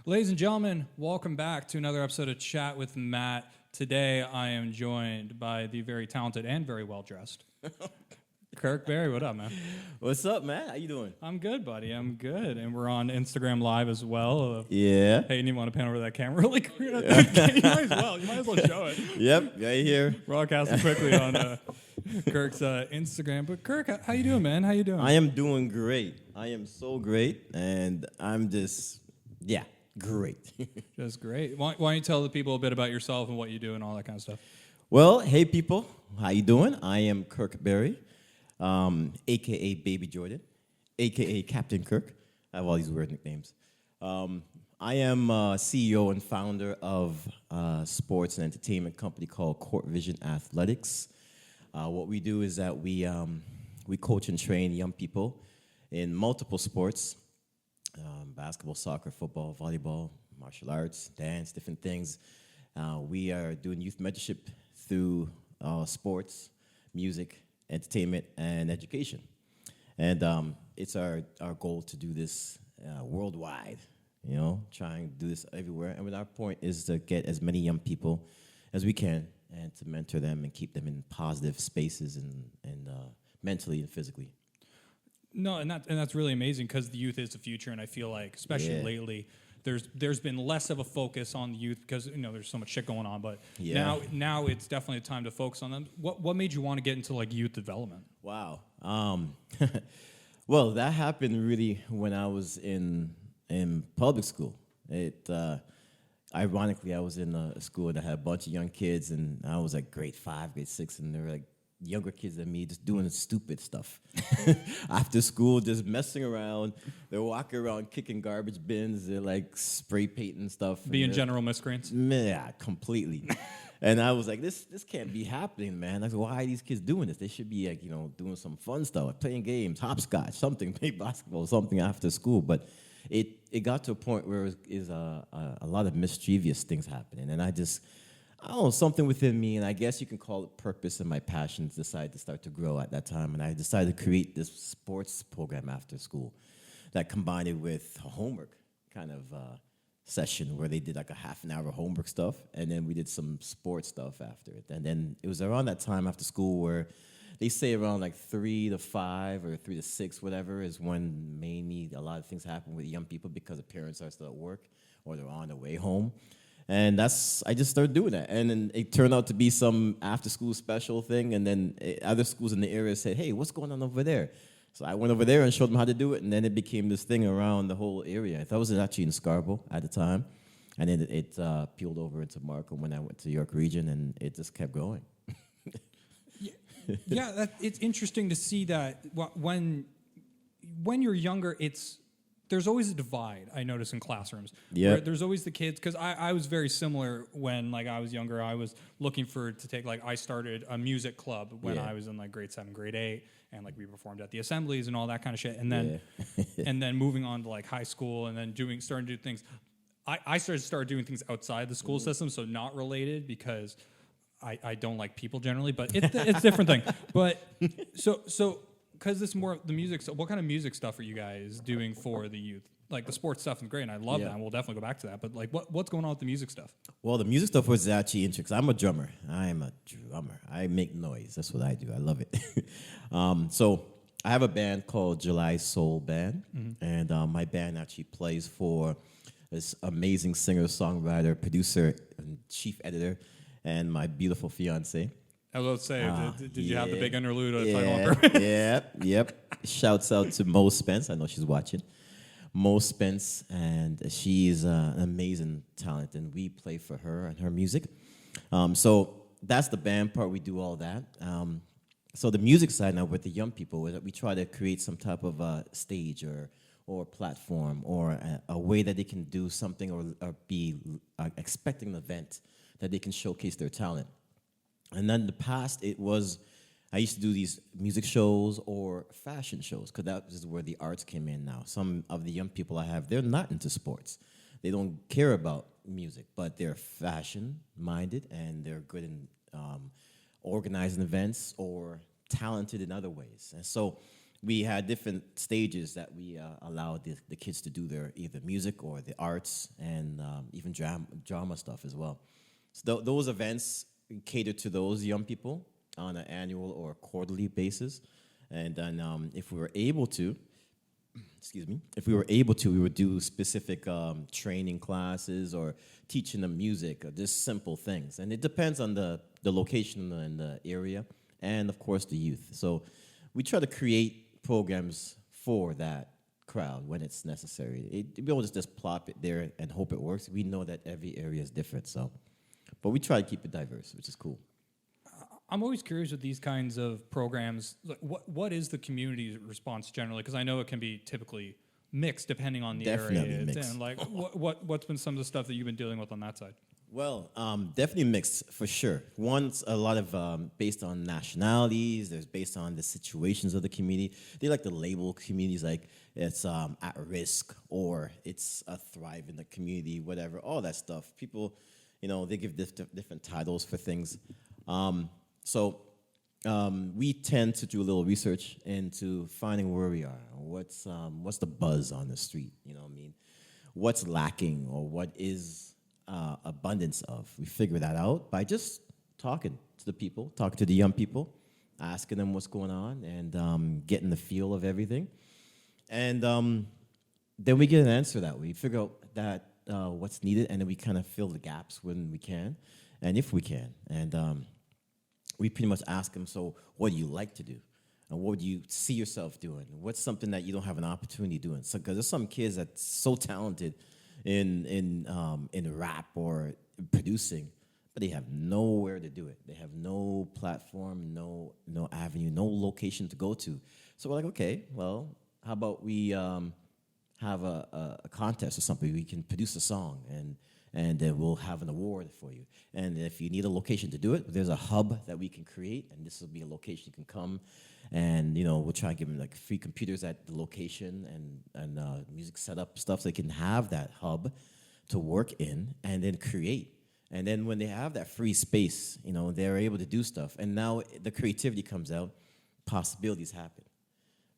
Ladies and gentlemen, welcome back to another episode of Chat with Matt. Today, I am joined by the very talented and very well-dressed Kirk Berry. What up, man? What's up, man? How you doing? I'm good, buddy. I'm good. And we're on Instagram Live as well. Yeah. Hey, you didn't want to pan over that camera really quick? You might as well show it. Yep, right here. Broadcasting quickly on Kirk's Instagram. But Kirk, how you doing, man? How you doing? I am doing great. I am so great, and I'm just, great. Just great. Why don't you tell the people a bit about yourself and what you do and all that kind of stuff? Well, hey, people. How you doing? I am Kirk Berry, a.k.a. Baby Jordan, a.k.a. Captain Kirk. I have all these weird nicknames. I am CEO and founder of a sports and entertainment company called Court Vision Athletics. What we do is that we coach and train young people in multiple sports, basketball, soccer, football, volleyball, martial arts, dance, different things. We are doing youth mentorship through sports, music, entertainment, and education. And it's our goal to do this worldwide, trying to do this everywhere. And our point is to get as many young people as we can and to mentor them and keep them in positive spaces and mentally and physically. No, and that's really amazing because the youth is the future, and I feel like, especially lately, there's been less of a focus on the youth because there's so much shit going on. But now it's definitely a time to focus on them. What made you want to get into like youth development? Wow. Well, that happened really when I was in public school. Ironically, I was in a school that had a bunch of young kids, and I was like grade 5, grade 6, and they were like younger kids than me, just doing stupid stuff. After school, just messing around. They're walking around kicking garbage bins. They're like spray painting stuff. Being general miscreants? Yeah, completely. And I was like, this can't be happening, man. I was like, why are these kids doing this? They should be like, doing some fun stuff, like playing games, hopscotch, something, play basketball, something after school. But it got to a point where it was a lot of mischievous things happening. And I don't know, something within me, and I guess you can call it purpose, and my passions decided to start to grow at that time. And I decided to create this sports program after school that combined it with a homework kind of session where they did like a half an hour homework stuff, and then we did some sports stuff after it. And then it was around that time after school where they say around like 3 to 5 or 3 to 6, whatever, is when mainly a lot of things happen with young people because the parents are still at work or they're on their way home. And I just started doing that. And then it turned out to be some after-school special thing. And then other schools in the area said, hey, what's going on over there? So I went over there and showed them how to do it. And then it became this thing around the whole area. I was actually in Scarborough at the time. And then it peeled over into Markham when I went to York Region. And it just kept going. It's interesting to see that when you're younger, there's always a divide, I notice, in classrooms. Yeah. There's always the kids, because I was very similar when I was younger. I was looking I started a music club when I was in grade 7, grade 8, and we performed at the assemblies and all that kind of shit. And then and then moving on to high school and then starting to do things. I started doing things outside the school system, so not related because I don't like people generally, but it's a different thing. But so because this is more the music stuff, what kind of music stuff are you guys doing for the youth? Like the sports stuff is great, and I love that, and we'll definitely go back to that. But what's going on with the music stuff? Well, the music stuff was actually interesting because I'm a drummer. I am a drummer. I make noise. That's what I do. I love it. So I have a band called July Soul Band, and my band actually plays for this amazing singer-songwriter, producer, and chief editor, and my beautiful fiance. I was about to say, did you have the big interlude of title on purpose? Yep. Shouts out to Mo Spence. I know she's watching. Mo Spence, and she is an amazing talent, and we play for her and her music. So that's the band part. We do all that. So the music side now with the young people is that we try to create some type of stage or platform or a way that they can do something or be expecting an event that they can showcase their talent. And then in the past, I used to do these music shows or fashion shows because that is where the arts came in now. Some of the young people I have, they're not into sports. They don't care about music, but they're fashion-minded and they're good in organizing events or talented in other ways. And so we had different stages that we allowed the kids to do their either music or the arts and even drama stuff as well. So those events cater to those young people on an annual or quarterly basis. And then if we were able to, we would do specific training classes or teaching them music or just simple things. And it depends on the location and the area and, of course, the youth. So we try to create programs for that crowd when it's necessary. We don't just plop it there and hope it works. We know that every area is different, but we try to keep it diverse, which is cool. I'm always curious with these kinds of programs. Like what is the community's response generally? Because I know it can be typically mixed depending on the Definitely area. Mixed. And like, what's been some of the stuff that you've been dealing with on that side? Well, definitely mixed for sure. One's a lot of based on nationalities. There's based on the situations of the community. They like to label communities like it's at risk or it's a thrive in the community, whatever. All that stuff. People, they give different titles for things. So we tend to do a little research into finding where we are. What's the buzz on the street? You know what I mean? What's lacking or what is abundance of. We figure that out by just talking to the people, talking to the young people, asking them what's going on, and getting the feel of everything. And then we get an answer that way. We figure out that what's needed, and then we kind of fill the gaps when we can, and if we can. And we pretty much ask them, so what do you like to do? And what would you see yourself doing? What's something that you don't have an opportunity doing? So, because there's some kids that's so talented in rap or producing, but they have nowhere to do it. They have no platform, no avenue, no location to go to. So we're like, okay, well, how about we have a contest or something? We can produce a song, and then we'll have an award for you. And if you need a location to do it, there's a hub that we can create, and this will be a location you can come. And we'll try to give them like free computers at the location and music setup stuff so they can have that hub to work in and then create. And then when they have that free space, they're able to do stuff. And now the creativity comes out, possibilities happen,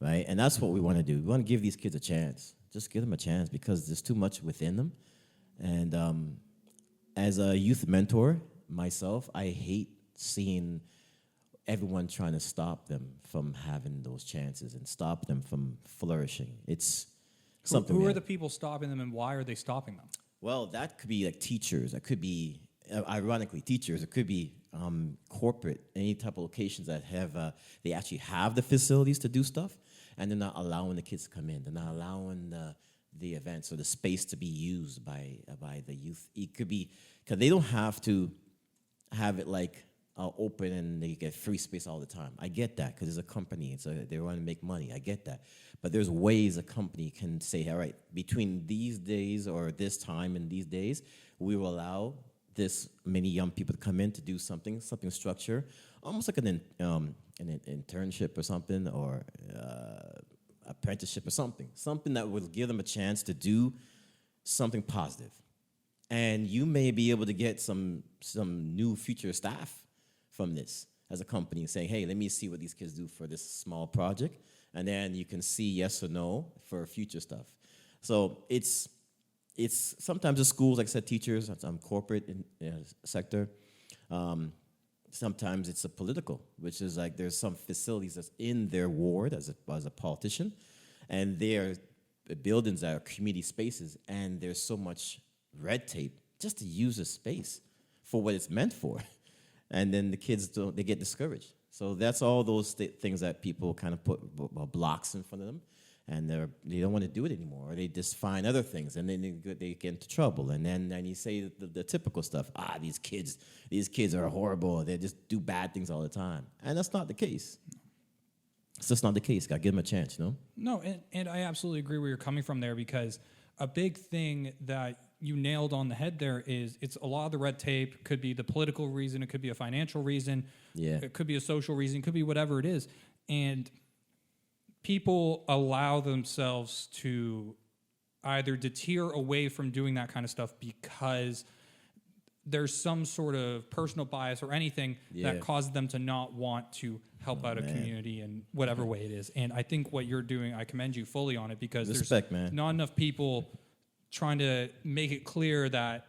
right? And that's what we want to do. We want to give these kids a chance. Just give them a chance because there's too much within them. And as a youth mentor myself, I hate seeing everyone trying to stop them from having those chances and stop them from flourishing. It's something. Who are the people stopping them, and why are they stopping them? Well, that could be like teachers. That could be, ironically, teachers. It could be corporate, any type of locations that have they actually have the facilities to do stuff, and they're not allowing the kids to come in. They're not allowing the events or the space to be used by the youth. It could be because they don't have to have it like open and they get free space all the time. I get that because it's a company, so they want to make money. I get that. But there's ways a company can say, all right, between these days or this time and these days, we will allow this many young people to come in to do something structure, almost like an internship or something, or apprenticeship or something that will give them a chance to do something positive. And you may be able to get some new future staff from this as a company saying, hey, let me see what these kids do for this small project. And then you can see yes or no for future stuff. So it's sometimes the schools, like I said, teachers, corporate sector. Sometimes it's a political, which is like there's some facilities that's in their ward as a politician, and they're buildings that are community spaces, and there's so much red tape just to use a space for what it's meant for. And then the kids, they get discouraged. So that's all those things that people kind of put blocks in front of them, and they don't want to do it anymore. Or they just find other things, and then they get into trouble. And then you say the typical stuff. These kids are horrible. They just do bad things all the time. And that's not the case. It's just not the case. Got to give them a chance, No, and I absolutely agree where you're coming from there, because a big thing that you nailed on the head there is it's a lot of the red tape. Could be the political reason. It could be a financial reason. Yeah. It could be a social reason. It could be whatever it is. And people allow themselves to either deter away from doing that kind of stuff because there's some sort of personal bias or anything that causes them to not want to help out a community in whatever way it is. And I think what you're doing, I commend you fully on it, because there's not enough people trying to make it clear that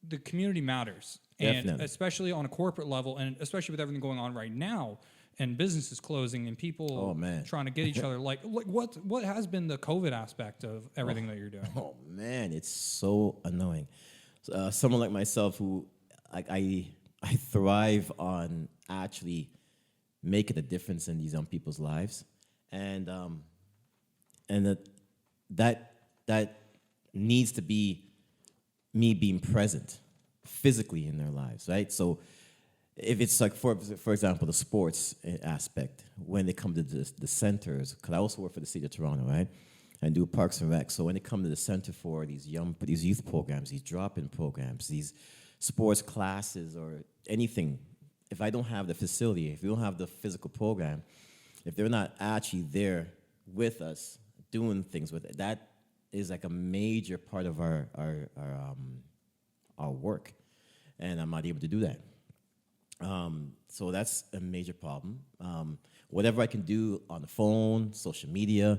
the community matters. And especially on a corporate level, and especially with everything going on right now, and businesses closing and people trying to get each other. Like what has been the COVID aspect of everything that you're doing? Oh man, it's so annoying. Someone like myself who I thrive on actually making a difference in these young people's lives, and that needs to be me being present physically in their lives, right? So if it's like, for example, the sports aspect, when they come to the centers, because I also work for the city of Toronto, right? And do Parks and Rec. So when they come to the center for these youth programs, these drop-in programs, these sports classes or anything, if I don't have the facility, if we don't have the physical program, if they're not actually there with us doing things with it, that is like a major part of our work, and I'm not able to do that. So that's a major problem. Whatever I can do on the phone, social media,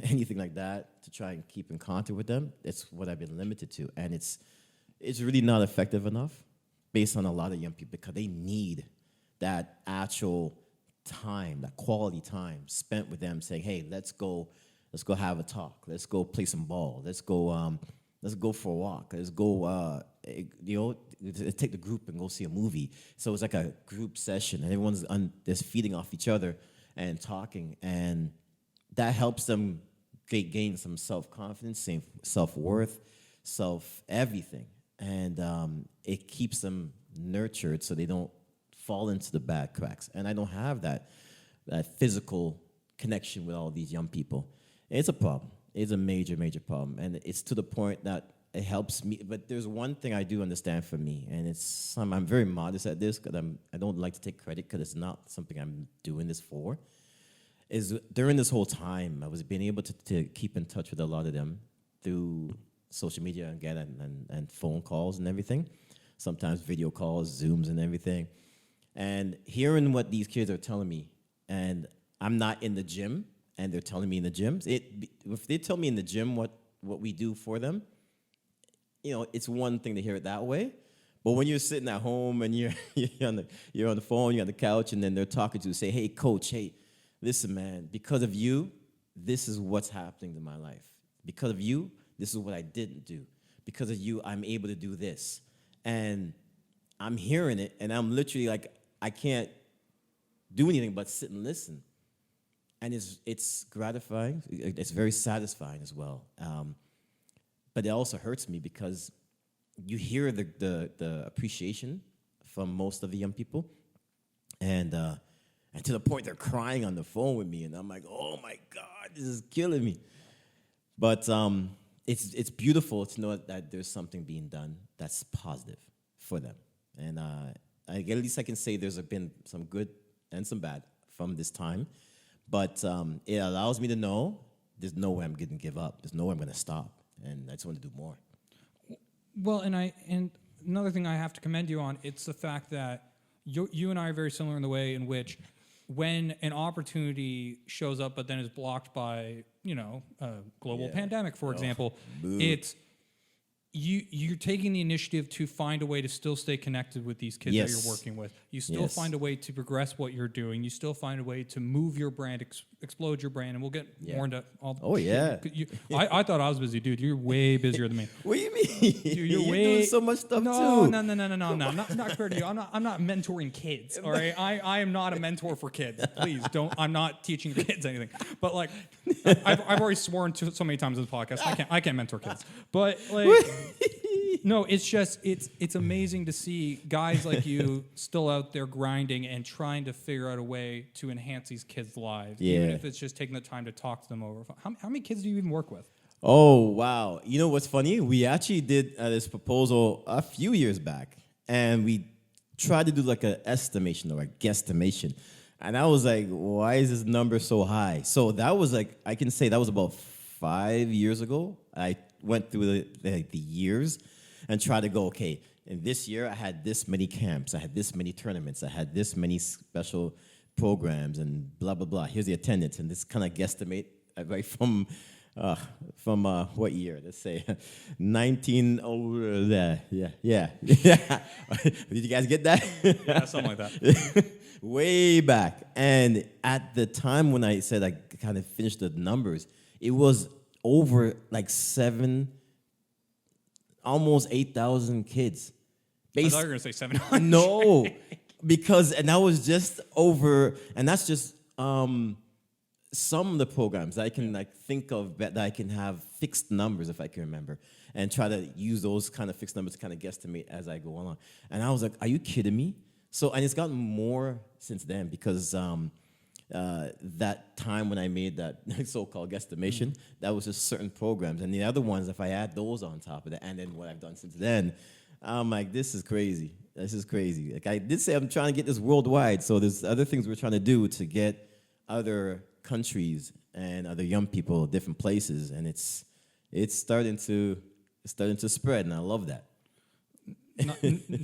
anything like that to try and keep in contact with them, it's what I've been limited to. And it's really not effective enough based on a lot of young people, because they need that actual time, that quality time spent with them, saying, hey, let's go have a talk. Let's go play some ball. Let's go for a walk. Let's go, take the group and go see a movie. So it's like a group session, and everyone's just feeding off each other and talking, and that helps them gain some self-confidence, self-worth, self-everything, and it keeps them nurtured so they don't fall into the bad cracks. And I don't have that physical connection with all these young people. It's a problem. It's a major, major problem, and it's to the point that it helps me. But there's one thing I do understand for me, and I'm very modest at this, because I don't like to take credit, because it's not something I'm doing this for. Is during this whole time, I was being able to keep in touch with a lot of them through social media again, and phone calls and everything, sometimes video calls, Zooms and everything, and hearing what these kids are telling me, and I'm not in the gym, and they're telling me in the gym. If they tell me in the gym what we do for them, it's one thing to hear it that way. But when you're sitting at home and you're on the phone, you're on the couch, and then they're talking to you, say, hey, coach, hey, listen, man, because of you, this is what's happening in my life. Because of you, this is what I didn't do. Because of you, I'm able to do this. And I'm hearing it, and I'm literally like, I can't do anything but sit and listen. And it's gratifying. It's very satisfying as well. But it also hurts me, because you hear the appreciation from most of the young people, and to the point they're crying on the phone with me, and I'm like, oh my God, this is killing me. But it's beautiful to know that there's something being done that's positive for them, and at least I can say there's been some good and some bad from this time. But it allows me to know there's no way I'm going to give up. There's no way I'm going to stop, and I just want to do more. Well, and another thing I have to commend you on, it's the fact that you and I are very similar in the way in which, when an opportunity shows up but then is blocked by a global pandemic, for example, it's you're taking the initiative to find a way to still stay connected with these kids that you're working with. You still find a way to progress what you're doing. You still find a way to move your brand, explode your brand, and we'll get more into all the shit. I thought I was busy, dude. You're way busier than me. What do you mean? You're doing so much stuff too. No. Not compared to you. I'm not mentoring kids, all right? I am not a mentor for kids. Please don't. I'm not teaching kids anything. But like, I've already sworn to so many times in the podcast, I can't mentor kids. But like, no, it's just it's amazing to see guys like you still out there grinding and trying to figure out a way to enhance these kids' lives, even if it's just taking the time to talk to them over. How many kids do you even work with? Oh, wow. You know what's funny? We actually did this proposal a few years back, and we tried to do like an estimation or a guesstimation. And I was like, why is this number so high? So that was like, I can say that was about 5 years ago. I went through the years. and try to go, okay, in this year I had this many camps, I had this many tournaments, I had this many special programs, and blah, blah, blah. Here's the attendance, and this kind of guesstimate right from what year? Let's say 19. Yeah. Did you guys get that? Yeah, something like that. Way back. And at the time when I said I kind of finished the numbers, it was over like almost 8,000 kids. I thought you were going to say 700. No, and that was just over, and that's just some of the programs that I can think of that I can have fixed numbers, if I can remember, and try to use those kind of fixed numbers to kind of guesstimate as I go along. And I was like, are you kidding me? So, and it's gotten more since then, because that time when I made that so-called guesstimation, that was just certain programs. And the other ones, if I add those on top of that, and then what I've done since then, I'm like, this is crazy. This is crazy. Like I did say, I'm trying to get this worldwide. So there's other things we're trying to do to get other countries and other young people different places, and it's starting to spread, and I love that.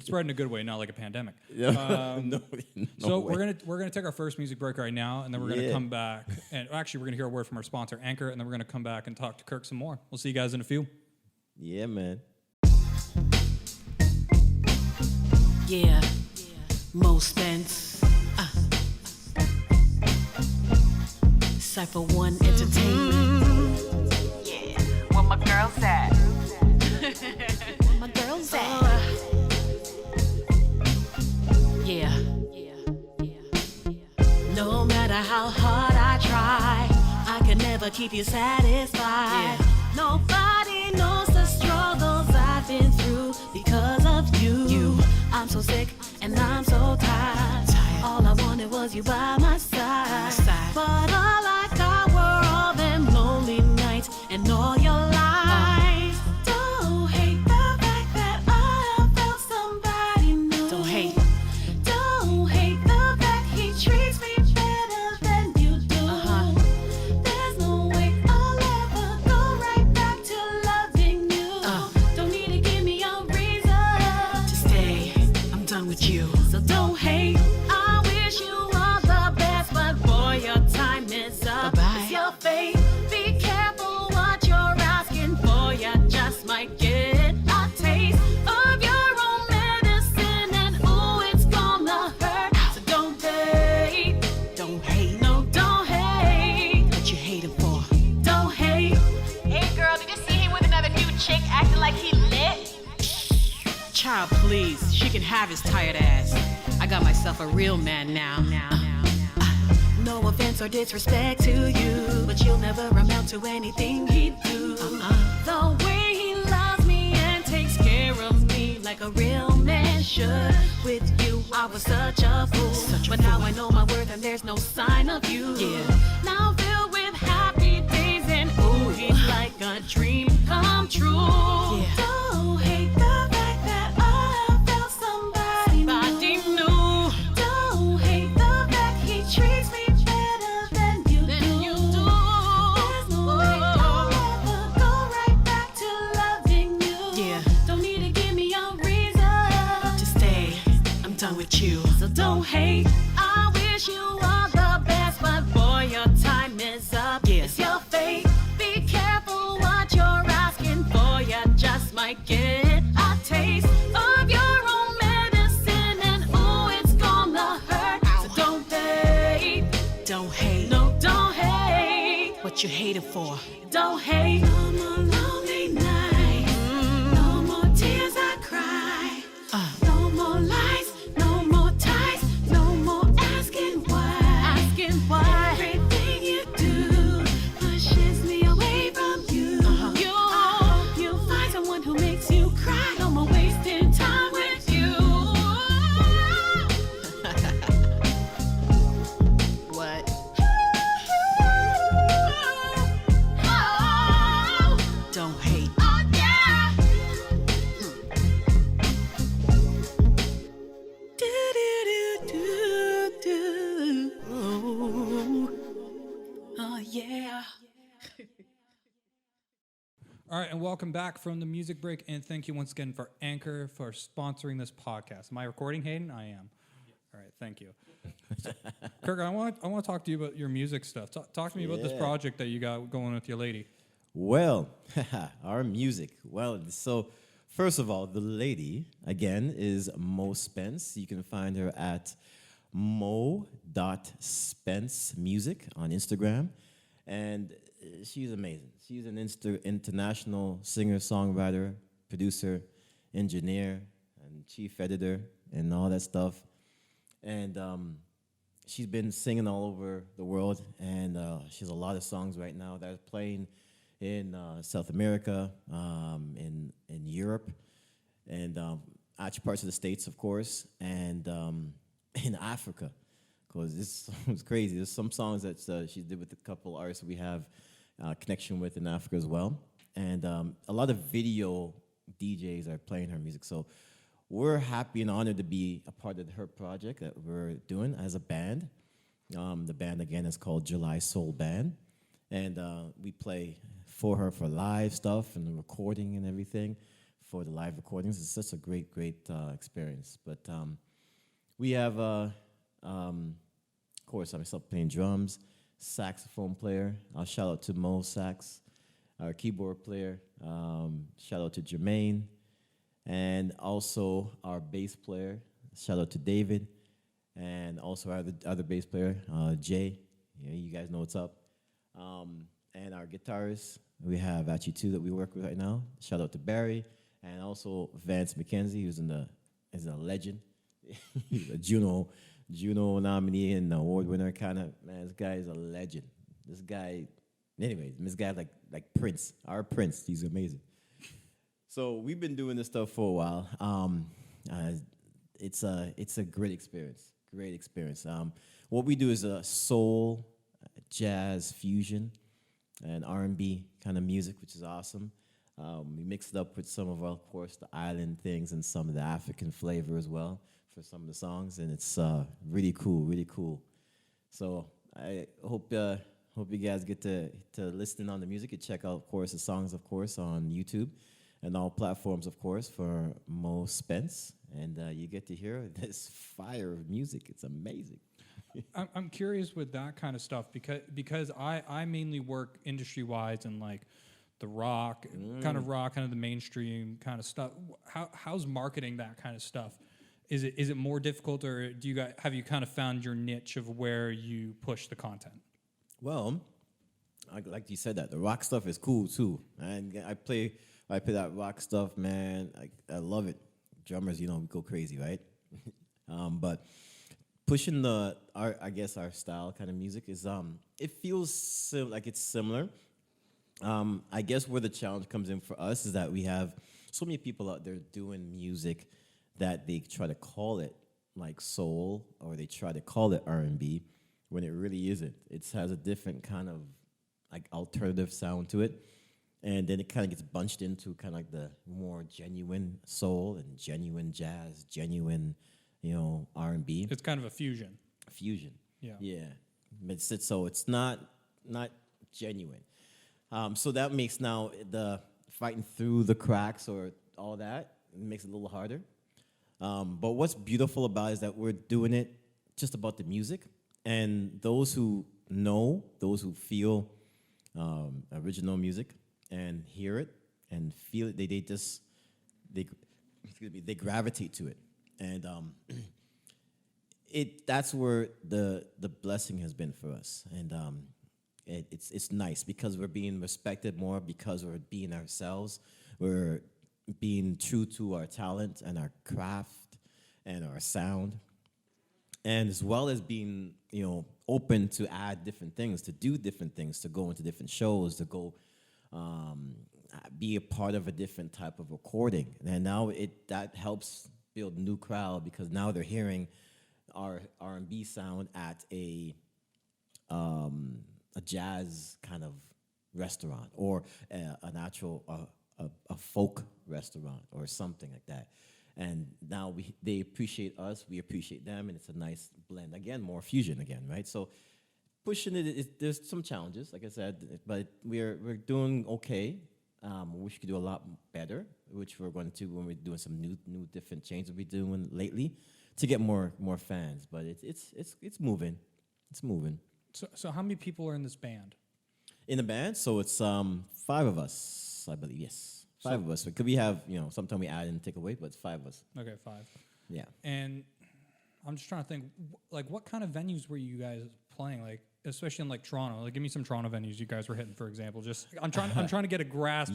Spread in a good way, not like a pandemic. No so way. we're gonna take our first music break right now, and then we're gonna come back, and actually we're gonna hear a word from our sponsor Anchor, and then we're gonna come back and talk to Kirk some more. We'll see you guys in a few. Yeah, man. Yeah, Mo Spence. Cypher One Entertainment. Yeah, where my girls at? Where my girls at? Yeah. No matter how hard I try, I can never keep you satisfied. Nobody knows the struggles I've been through because of you. I'm so sick and I'm so tired. All I wanted was you by my side. But all I got were all them lonely nights and all your lies. Don't hate the fact that I felt somebody new. Don't hate the fact he treats me better than you do. There's no way I'll ever go right back to loving you. Don't need to give me a reason to stay. I'm done with you. So don't hate. I wish you all the best, but boy, your time is up. Bye-bye. It's your fate. Be careful what you're asking for. You just might get a taste of your own medicine, and ooh, it's gonna hurt. So don't hate. No, don't hate. What you hating for? Don't hate. Hey girl, did you see him with another new chick acting like he lit? Child, please. She can have his tired ass. I got myself a real man now. No offense or disrespect to you, but you'll never amount to anything he'd do. The way he loves me and takes care of me like a real man should. With you, I was such a fool, but now I know my worth and there's no sign of you. Now filled with happy days, and ooh, he's like a dream come true. Don't hate the fact that I felt somebody new. Don't hate the fact he treats me better than you do. There's no way I'll ever go right back to loving you. Don't need to give me a reason to stay. I'm done with you. So don't hate. I wish you all the best, but boy, your time is up. It's your fate. Be careful what you're asking for. You just might get a taste of your own medicine, and ooh, it's gonna hurt. So don't hate. No, don't hate. What you hating for? Don't hate. No more lonely nights. No more tears I cry. No more lies. No more ties. No more asking why. Everything you do pushes me away from you. I hope you find someone who makes you cry. No more wasting time with you. What? All right, and welcome back from the music break, and thank you once again for Anchor for sponsoring this podcast. Am I recording, Hayden? I am. All right, thank you. So, Kirk, I want to talk to you about your music stuff. Talk to me about this project that you got going with your lady. Well, our music. Well, so first of all, the lady, again, is Mo Spence. You can find her at mo.spencemusic on Instagram. And she's amazing. She's an international singer, songwriter, producer, engineer, and chief editor, and all that stuff. And she's been singing all over the world, and she has a lot of songs right now that are playing in South America, in Europe, and actually parts of the States, of course, and in Africa, because this was crazy. There's some songs that she did with a couple artists we have connection with in Africa as well, and a lot of video DJs are playing her music. So we're happy and honored to be a part of her project that we're doing as a band. The band, again, is called July Soul Band, and we play for her for live stuff and the recording and everything for the live recordings. It's such a great experience. But we have, of course, I'm myself playing drums, saxophone player. I'll shout out to Mo Sax, our keyboard player. Shout out to Jermaine. And also our bass player. Shout out to David. And also our other bass player, Jay. Yeah, you guys know what's up. And our guitarist, we have actually two that we work with right now. Shout out to Barry. And also Vance McKenzie, who's is a legend. He's a Juno nominee and award winner kind of. Man, this guy is a legend. This guy, anyways, this guy like Prince, our Prince. He's amazing. So we've been doing this stuff for a while. It's a great experience. Great experience. What we do is a soul, jazz fusion, and R&B kind of music, which is awesome. We mix it up with some of, of course, the island things and some of the African flavor as well for some of the songs, and it's really cool, really cool. So I hope you guys get to listen on the music and check out, of course, the songs, of course, on YouTube and all platforms, of course, for Mo Spence, and you get to hear this fire of music. It's amazing. I'm curious with that kind of stuff because I mainly work industry-wise in like the rock, kind of the mainstream kind of stuff. How's marketing that kind of stuff? Is it more difficult, or have you kind of found your niche of where you push the content? Well, like you said, that the rock stuff is cool too, and I play that rock stuff, man. I love it. Drummers, we go crazy, right? But pushing our style kind of music is it feels like it's similar. I guess where the challenge comes in for us is that we have so many people out there doing music that they try to call it like soul, or they try to call it R&B when it really isn't. It has a different kind of like alternative sound to it, and then it kind of gets bunched into kind of like the more genuine soul and genuine jazz, genuine R&B. It's kind of a fusion. Yeah. But so it's not genuine. So that makes now the fighting through the cracks or all that, it makes it a little harder. But what's beautiful about it is that we're doing it just about the music, and those who know, those who feel original music and hear it and feel it, they gravitate to it, and that's where the blessing has been for us, and it's nice because we're being respected more, because we're being ourselves, we're being true to our talent and our craft and our sound, and as well as being open to add different things, to do different things, to go into different shows, to go be a part of a different type of recording. And now that helps build a new crowd, because now they're hearing our R&B sound at a jazz kind of restaurant, or an actual a folk restaurant or something like that. And now they appreciate us, we appreciate them, and it's a nice blend. Again, more fusion again, right? So pushing it, there's some challenges, like I said, but we're doing okay. Wish we could do a lot better, which we're going to when we're doing some new different changes we've been doing lately to get more fans. But it's moving. It's moving. So how many people are in this band? In the band, so it's 5 of us, I believe. Yes, 5 of us. Because we have, sometimes we add and take away, but it's 5 of us. Okay, 5. Yeah. And I'm just trying to think, like, what kind of venues were you guys playing? Like, especially in like Toronto. Like, give me some Toronto venues you guys were hitting, for example. Just I'm trying to get a grasp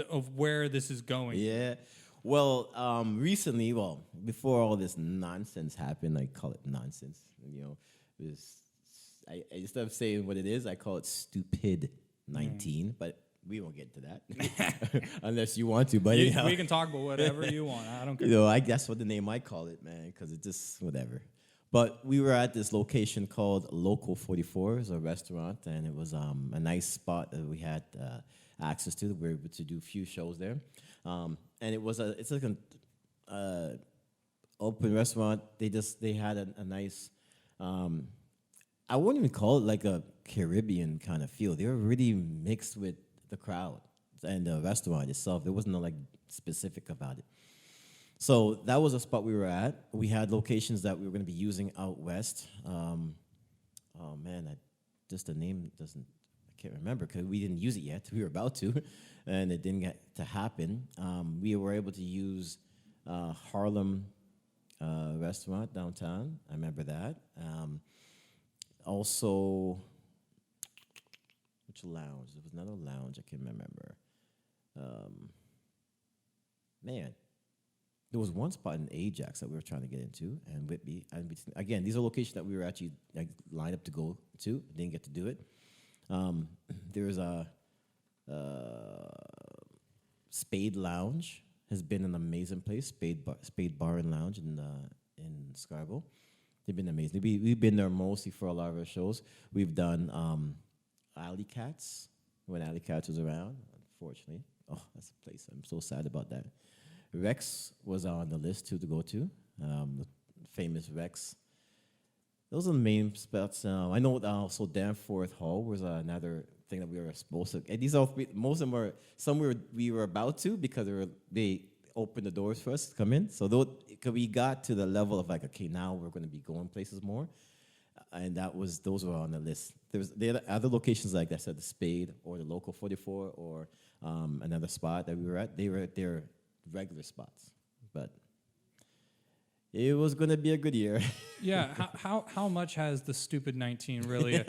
of where this is going. Yeah. Well, recently, before all this nonsense happened, I call it nonsense. Instead of saying what it is, I call it stupid 19. But we won't get to that unless you want to. But anyhow, we can talk about whatever you want. I don't care. I guess what the name I call it, man, because it's just whatever. But we were at this location called Local 44. It's a restaurant, and it was a nice spot that we had access to. We were able to do a few shows there, and it's like an open restaurant. They had a nice. I wouldn't even call it like a Caribbean kind of feel. They were really mixed with the crowd and the restaurant itself. There wasn't no like specific about it. So that was a spot we were at. We had locations that we were going to be using out west. Oh man, the name doesn't. I can't remember because we didn't use it yet. We were about to, and it didn't get to happen. We were able to use Harlem restaurant downtown. I remember that. Also, which lounge? There was another lounge I can't remember. There was one spot in Ajax that we were trying to get into, and Whitby. And again, these are locations that we were actually lined up to go to. Didn't get to do it. There's a Spade Lounge has been an amazing place. Spade Bar and Lounge in Scarborough. They've been amazing. We've been there mostly for a lot of our shows. We've done Alley Cats when Alley Cats was around. Unfortunately, that's a place. I'm so sad about that. Rex was on the list too to go to. The famous Rex. Those are the main spots. I know also Danforth Hall was another thing that we were supposed to. And these most of them were some we were about to because they opened the doors for us to come in. So we got to the level of like, okay, now we're going to be going places more, and those were on the list. There are other locations like I said, the Spade or the Local 44 or another spot that we were at. They're regular spots, but it was going to be a good year. Yeah. How much has the stupid 19 really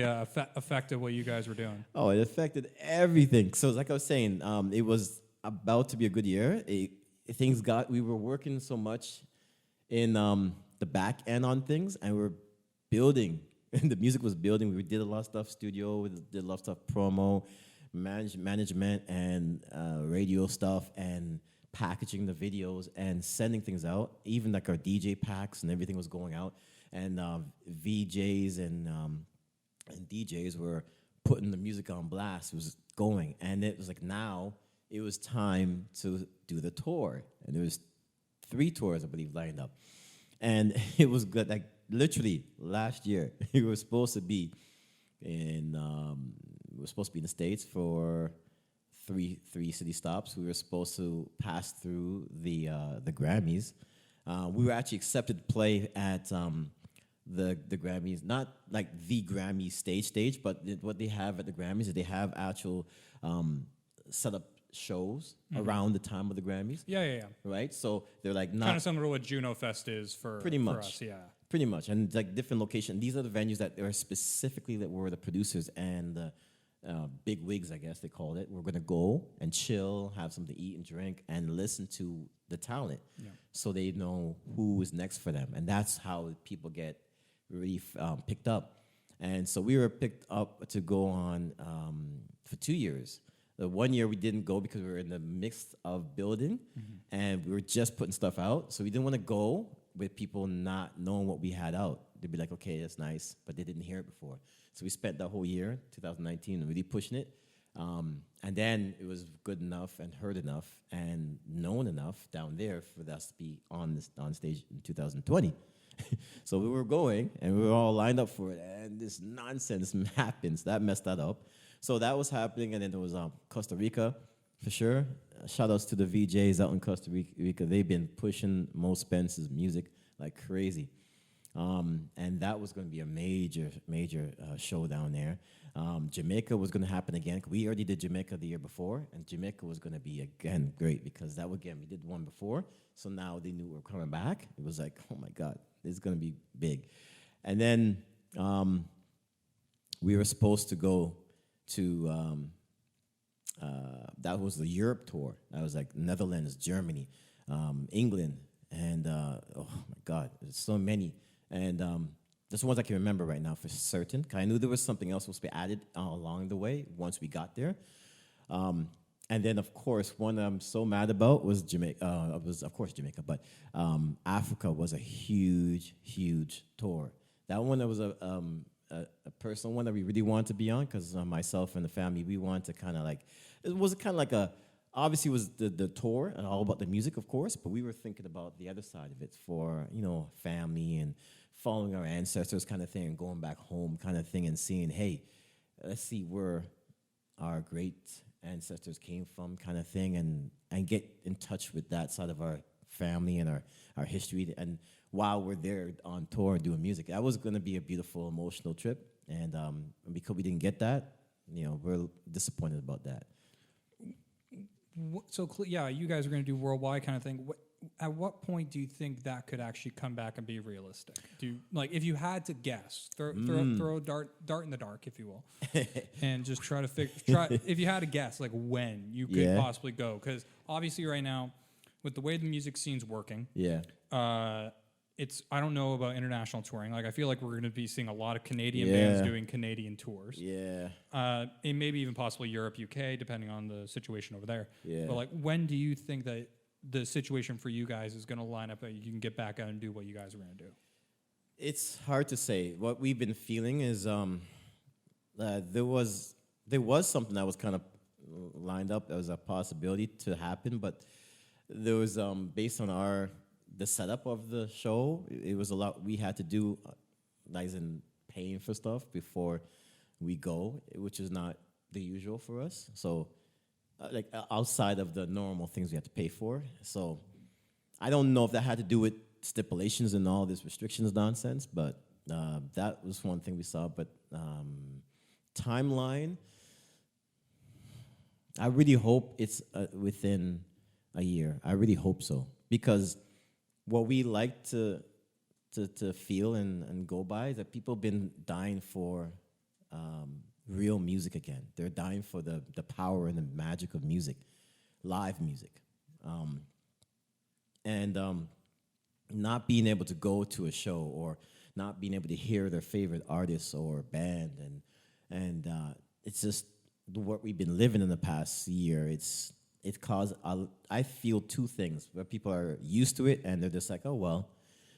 affected what you guys were doing? Oh, it affected everything. So like I was saying, it was about to be a good year. We were working so much in the back end on things, and we were building. And the music was building. We did a lot of stuff studio. We did a lot of stuff promo, management, and radio stuff, and packaging the videos and sending things out. Even like our DJ packs and everything was going out, and VJs and DJs were putting the music on blast. It was going, and it was like now. It was time to do the tour. And there was 3 tours, I believe, lined up. And it was good. Like, literally, last year, we were supposed to be in the States for three city stops. We were supposed to pass through the Grammys. We were actually accepted to play at the Grammys, not like the Grammy stage, but what they have at the Grammys is they have actual set up shows around the time of the Grammys. Yeah. Right? So they're like not... Kind of similar to what Juno Fest is for us, yeah. Pretty much. And it's like different locations. These are the venues that are specifically that were the producers and the big wigs, I guess they called it. We're going to go and chill, have something to eat and drink, and listen to the talent so they know who is next for them. And that's how people get really picked up. And so we were picked up to go on for 2 years. The 1 year we didn't go because we were in the midst of building, and we were just putting stuff out. So we didn't want to go with people not knowing what we had out. They'd be like, okay, that's nice, but they didn't hear it before. So we spent that whole year, 2019, really pushing it. And then it was good enough and heard enough and known enough down there for us to be on stage in 2020. So we were going, and we were all lined up for it, and this nonsense happens. That messed that up. So that was happening, and then there was Costa Rica, for sure. Shout outs to the VJs out in Costa Rica. They've been pushing Mo Spence's music like crazy. And that was going to be a major show down there. Jamaica was going to happen again. We already did Jamaica the year before, and Jamaica was going to be, again, great because we did one before, so now they knew we were coming back. It was like, oh, my God, this is going to be big. And then we were supposed to go to, that was the Europe tour. That was like Netherlands, Germany, England, and, oh, my God, there's so many. And just the ones I can remember right now for certain. 'Cause I knew there was something else supposed to be added along the way once we got there. And then, of course, one I'm so mad about was Jamaica. It was, of course, Jamaica, but Africa was a huge, huge tour. That one, that was a personal one that we really wanted to be on because myself and the family, we wanted to kind of like, it was kind of like obviously it was the tour and all about the music, of course, but we were thinking about the other side of it for, family and following our ancestors kind of thing and going back home kind of thing and seeing, hey, let's see where our great ancestors came from kind of thing and get in touch with that side of our family and our history. And while we're there on tour doing music, that was going to be a beautiful, emotional trip. And because we didn't get that, we're disappointed about that. So, you guys are going to do worldwide kind of thing. At what point do you think that could actually come back and be realistic? If you had to guess, throw a dart in the dark, if you will, and just try to if you had to guess, like when you could possibly go, because obviously right now, with the way the music scene's working, I don't know about international touring. Like I feel like we're going to be seeing a lot of Canadian bands doing Canadian tours. Yeah. And maybe even possibly Europe, UK, depending on the situation over there. Yeah. But like, when do you think that the situation for you guys is going to line up that you can get back out and do what you guys are going to do? It's hard to say. What we've been feeling is there was something that was kind of lined up as a possibility to happen, but there was based on the setup of the show, it was a lot we had to do, like in paying for stuff before we go, which is not the usual for us. So, outside of the normal things we have to pay for. So, I don't know if that had to do with stipulations and all this restrictions nonsense, but that was one thing we saw. But timeline, I really hope it's within a year. I really hope so, because what we like to feel and go by is that people have been dying for real music again. They're dying for the power and the magic of music, live music. Not being able to go to a show or not being able to hear their favorite artist or band. And it's just what we've been living in the past year. It caused, I feel two things, where people are used to it and they're just like, oh, well.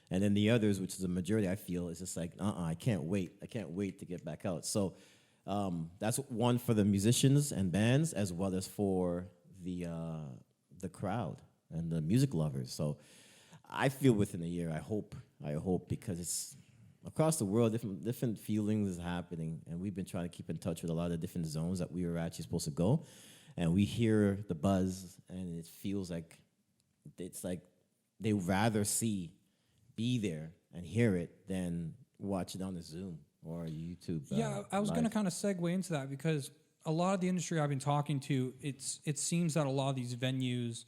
And then the others, which is the majority, I feel, is just like, I can't wait. I can't wait to get back out. So that's one for the musicians and bands, as well as for the crowd and the music lovers. So I feel within a year, I hope, because it's across the world, different feelings is happening. And we've been trying to keep in touch with a lot of different zones that we were actually supposed to go. And we hear the buzz, and it feels like it's like they rather be there and hear it than watch it on the Zoom or YouTube. I was going to kind of segue into that, because a lot of the industry I've been talking to, it seems that a lot of these venues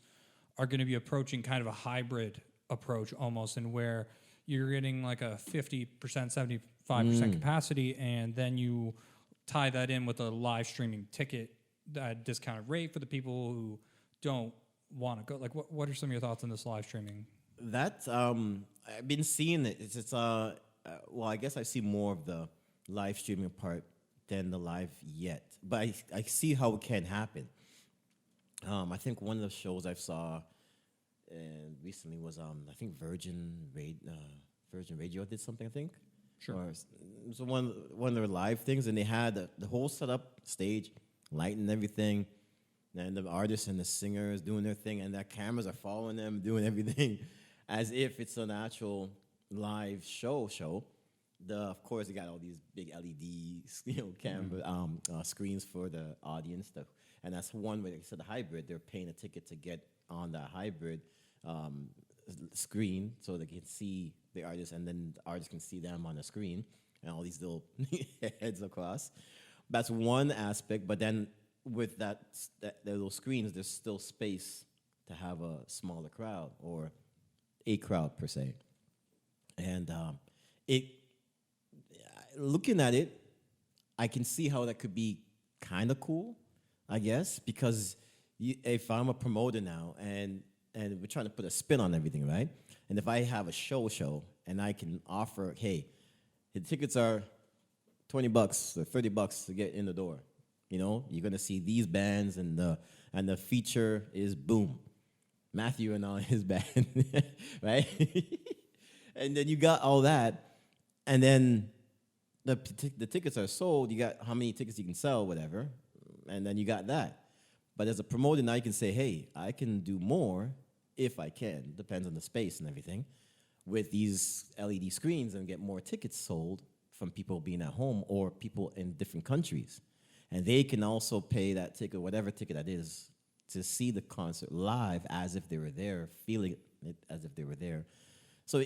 are going to be approaching kind of a hybrid approach almost, and where you're getting like a 50%, 75% capacity, and then you tie that in with a live streaming ticket discounted rate for the people who don't want to go. Like, what are some of your thoughts on this live streaming? That I've been seeing it. Well, I guess I see more of the live streaming part than the live yet, but I see how it can happen. I think one of the shows I saw recently was I think Virgin Radio did something, I think. Sure. Or, it was one of their live things, and they had the whole setup, stage, light and everything, and the artists and the singers doing their thing, and their cameras are following them, doing everything as if it's an actual live show. of course, you got all these big LEDs, camera screens for the audience, and that's one way. Like I said, the hybrid, they're paying a ticket to get on the hybrid screen so they can see the artist, and then the artist can see them on the screen, and all these little heads across. That's one aspect, but then with the little screens, there's still space to have a smaller crowd or a crowd per se, and looking at it, I can see how that could be kind of cool, I guess, because if I'm a promoter now and we're trying to put a spin on everything, right? And if I have a show and I can offer, hey, the tickets are $20 or $30 to get in the door. You're gonna see these bands, and the feature is boom, Matthew and all his band, right? And then you got all that, and then the tickets are sold. You got how many tickets you can sell, whatever, and then you got that. But as a promoter, now you can say, hey, I can do more if I can. Depends on the space and everything. With these LED screens and get more tickets sold from people being at home or people in different countries. And they can also pay that ticket, whatever ticket that is, to see the concert live as if they were there, feeling it as if they were there. So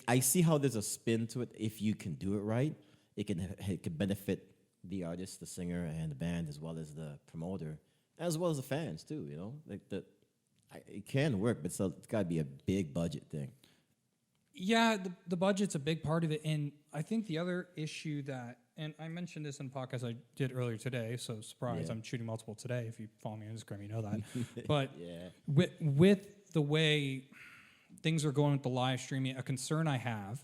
I see how there's a spin to it. If you can do it right, it can benefit the artist, the singer, and the band, as well as the promoter, as well as the fans too. It can work, but it's got to be a big budget thing. Yeah, the budget's a big part of it, and I think the other issue that, and I mentioned this in the podcast I did earlier today, so surprise, I'm shooting multiple today. If you follow me on Instagram, you know that. But with the way things are going with the live streaming, a concern I have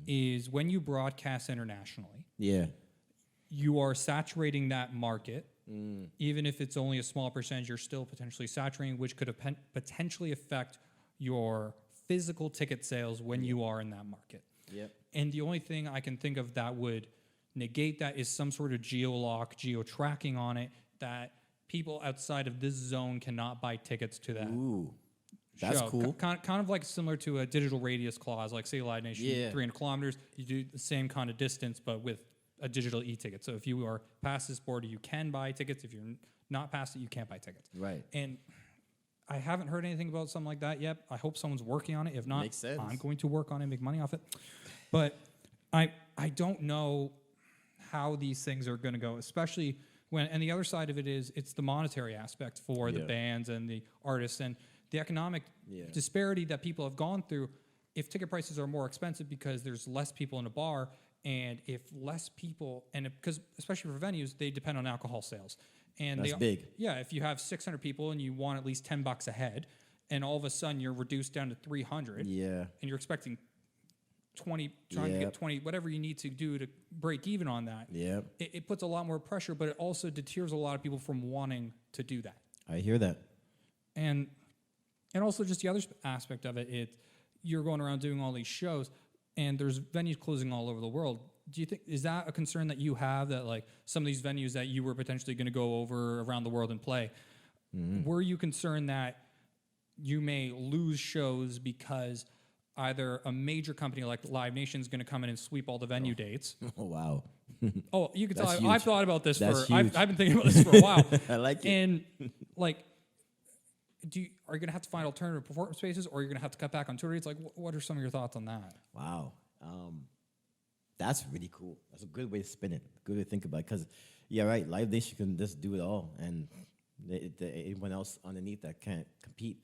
is when you broadcast internationally, you are saturating that market. Even if it's only a small percentage, you're still potentially saturating, which could potentially affect your physical ticket sales when you are in that market. And the only thing I can think of that would negate that is some sort of geo-lock, geo-tracking on it, that people outside of this zone cannot buy tickets to that. Ooh, that's cool. Kind of like similar to a digital radius clause, like say Live Nation, 300 kilometers, you do the same kind of distance, but with a digital e-ticket. So if you are past this border, you can buy tickets. If you're not past it, you can't buy tickets. Right. And I haven't heard anything about something like that yet. I hope someone's working on it. If not, Makes sense. I'm going to work on it and make money off it. But I don't know how these things are going to go, especially when, and the other side of it is it's the monetary aspect for the bands and the artists and the economic disparity that people have gone through. If ticket prices are more expensive because there's less people in a bar, and if less people, and because especially for venues, they depend on alcohol sales. And that's big. Yeah, if you have 600 people and you want at least $10 a head, and all of a sudden you're reduced down to 300, and you're expecting 20, trying to get 20, whatever you need to do to break even on that. It puts a lot more pressure, but it also deters a lot of people from wanting to do that. I hear that. And also just the other aspect of it, you're going around doing all these shows, and there's venues closing all over the world. Do you think, is that a concern that you have, that like some of these venues that you were potentially going to go over around the world and play, were you concerned that you may lose shows because either a major company like Live Nation is going to come in and sweep all the venue dates? Oh, wow. Oh, you can tell That's I've thought about this That's I've been thinking about this for a while. I like it. And like, are you going to have to find alternative performance spaces, or are you going to have to cut back on tour dates? Like, what are some of your thoughts on that? Wow. That's really cool. That's a good way to spin it. Good way to think about it. Because, right, Live Nation can just do it all, and anyone else underneath that can't compete.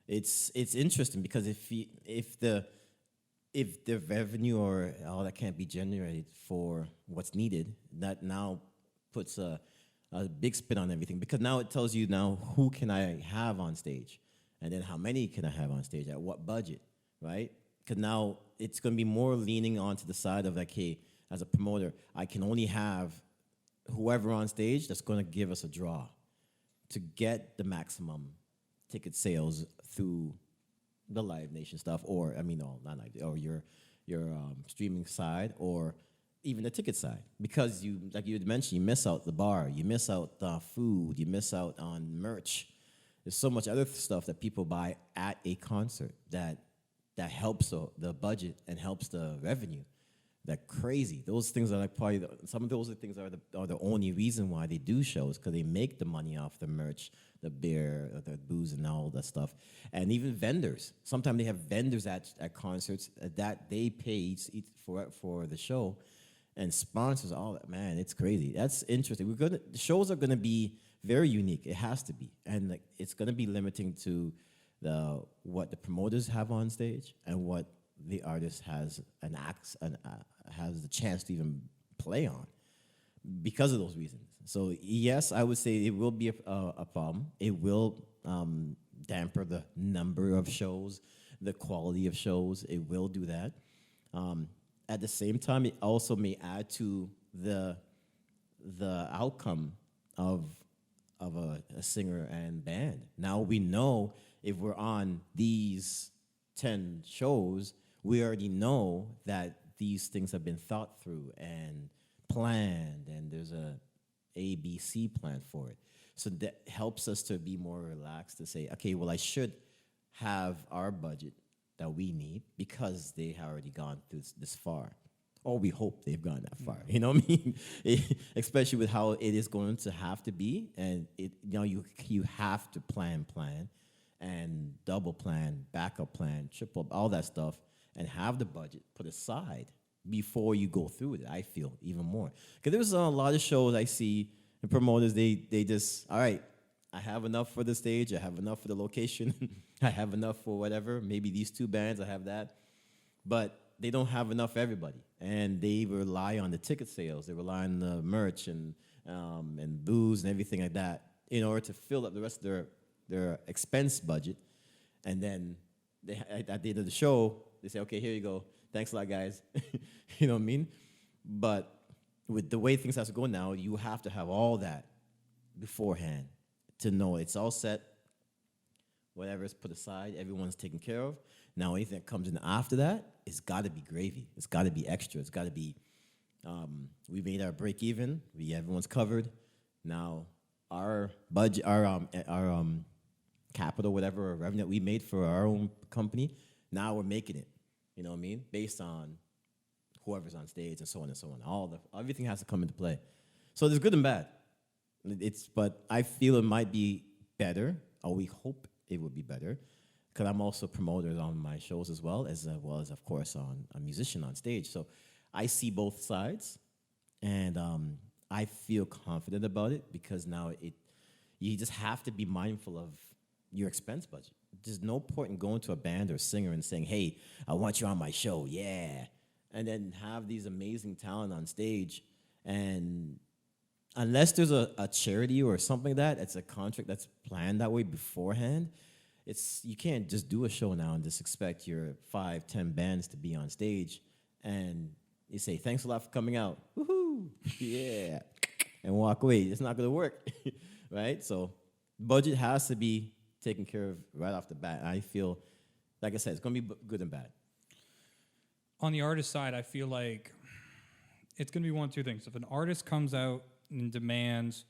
It's interesting because if the revenue or all that can't be generated for what's needed, that now puts a big spin on everything, because now it tells you now who can I have on stage, and then how many can I have on stage at what budget, right? Because now it's going to be more leaning onto the side of like, hey, as a promoter, I can only have whoever on stage that's going to give us a draw to get the maximum ticket sales through the Live Nation stuff, or not like, or your streaming side, or even the ticket side, because you, like you had mentioned, you miss out the bar, you miss out the food, you miss out on merch. There's so much other stuff that people buy at a concert that helps the budget and helps the revenue. Like crazy. Those things are like probably some of those things are the only reason why they do shows, because they make the money off the merch, the beer, the booze, and all that stuff. And even vendors. Sometimes they have vendors at concerts that they pay each for the show, and sponsors. All that, man, it's crazy. That's interesting. The shows are gonna be very unique. It has to be, and like it's gonna be limiting to what the promoters have on stage and what the artist has has the chance to even play on, because of those reasons. So yes, I would say it will be a problem. It will damper the number of shows, the quality of shows. It will do that. At the same time, it also may add to the outcome of a singer and band. Now we know if we're on these 10 shows, we already know that these things have been thought through and planned, and there's a ABC plan for it. So that helps us to be more relaxed to say, okay, well, I should have our budget that we need because they have already gone through this far. Or we hope they've gone that far. You know what I mean? Especially with how it is going to have to be. And you have to plan and double plan, backup plan, triple, all that stuff, and have the budget put aside before you go through it, I feel, even more. Because there's a lot of shows I see, and promoters, they just, all right, I have enough for the stage, I have enough for the location, I have enough for whatever, maybe these 2 bands, I have that. But they don't have enough for everybody. And they rely on the ticket sales, they rely on the merch and booze and everything like that in order to fill up the rest of their expense budget. And then at the end of the show, they say, okay, here you go. Thanks a lot, guys. You know what I mean? But with the way things have to go now, you have to have all that beforehand to know it's all set. Whatever is put aside, everyone's taken care of. Now, anything that comes in after that, it's got to be gravy. It's got to be extra. It's got to be, we made our break even. Everyone's covered. Now, our budget, our capital, whatever revenue that we made for our own company, now we're making it. You know what I mean? Based on whoever's on stage and so on and so on. Everything has to come into play. So there's good and bad. But I feel it might be better, or we hope it would be better, because I'm also a promoter on my shows as well as of course a musician on stage. So I see both sides, and I feel confident about it, because now you just have to be mindful of your expense budget. There's no point in going to a band or singer and saying, hey, I want you on my show, yeah. And then have these amazing talent on stage. And unless there's a charity or something like that, it's a contract that's planned that way beforehand, you can't just do a show now and just expect your 5-10 bands to be on stage and you say, thanks a lot for coming out. Woohoo, yeah. And walk away. It's not going to work, right? So budget has to be taken care of right off the bat. I feel, like I said, it's going to be good and bad. On the artist side, I feel like it's going to be one of 2 things. If an artist comes out and demands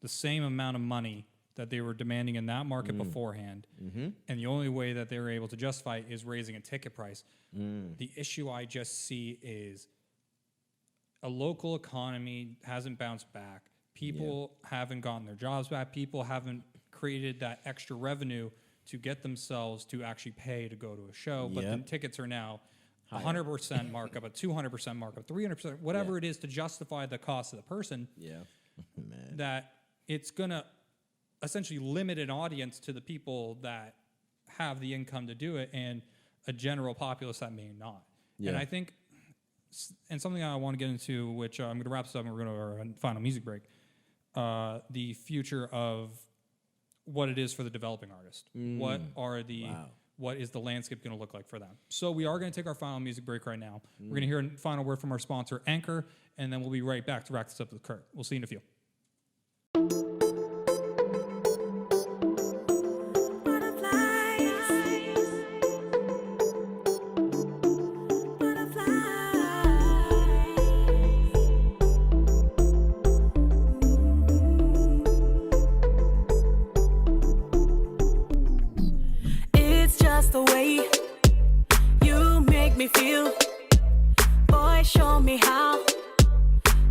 the same amount of money that they were demanding in that market beforehand, and the only way that they're able to justify it is raising a ticket price, the issue I just see is a local economy hasn't bounced back. People haven't gotten their jobs back. People haven't created that extra revenue to get themselves to actually pay to go to a show. But the tickets are now 100% markup, a 200% markup, 300%, whatever it is to justify the cost of the person. Yeah, man. That it's going to essentially limit an audience to the people that have the income to do it and a general populace that may not. Yeah. And I think, and something I want to get into, which I'm going to wrap this up and we're going to our final music break, the future of what it is for the developing artist. What is the landscape going to look like for them? So we are going to take our final music break right now. We're going to hear a final word from our sponsor, Anchor, and then we'll be right back to wrap this up with Kirk. We'll see you in a few. The way you make me feel, boy, show me how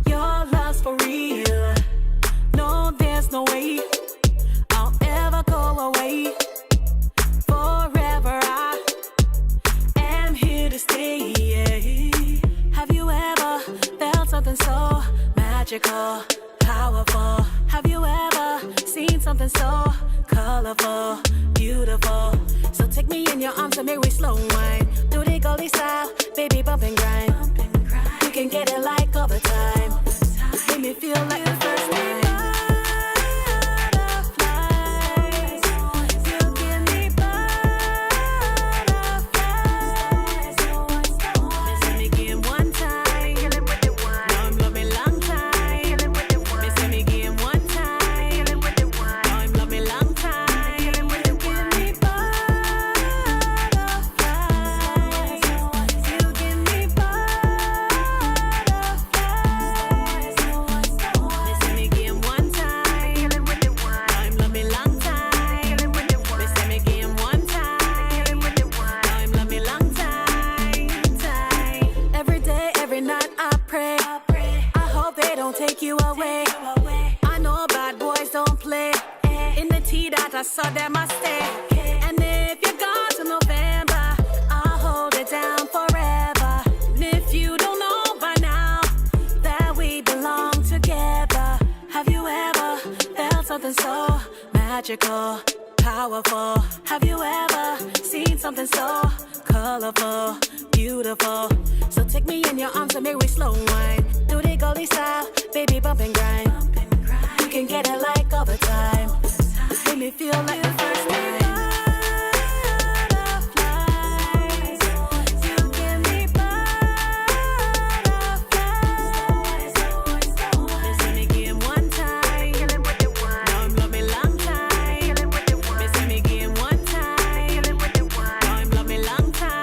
your love's for real. No, there's no way I'll ever go away. Forever I am here to stay. Have you ever felt something so magical, powerful? Have you ever seen something so colorful, beautiful? So take me in your arms and make we slow wine. Do the gully style, baby, bump and grind. You can get it like all the time. Make me feel like the first time. I saw them I stay. And if you're gone till November, I'll hold it down forever. And if you don't know by now that we belong together, have you ever felt something so magical, powerful? Have you ever seen something so colorful, beautiful? So take me in your arms and make we slow wine. Do the gully style, baby, bump and grind. You can get it like all the time. Make me feel like the first time. You give me butterflies. Miss me again one time. Now I'm love me long time. Miss me again one time. Now I'm love me long time.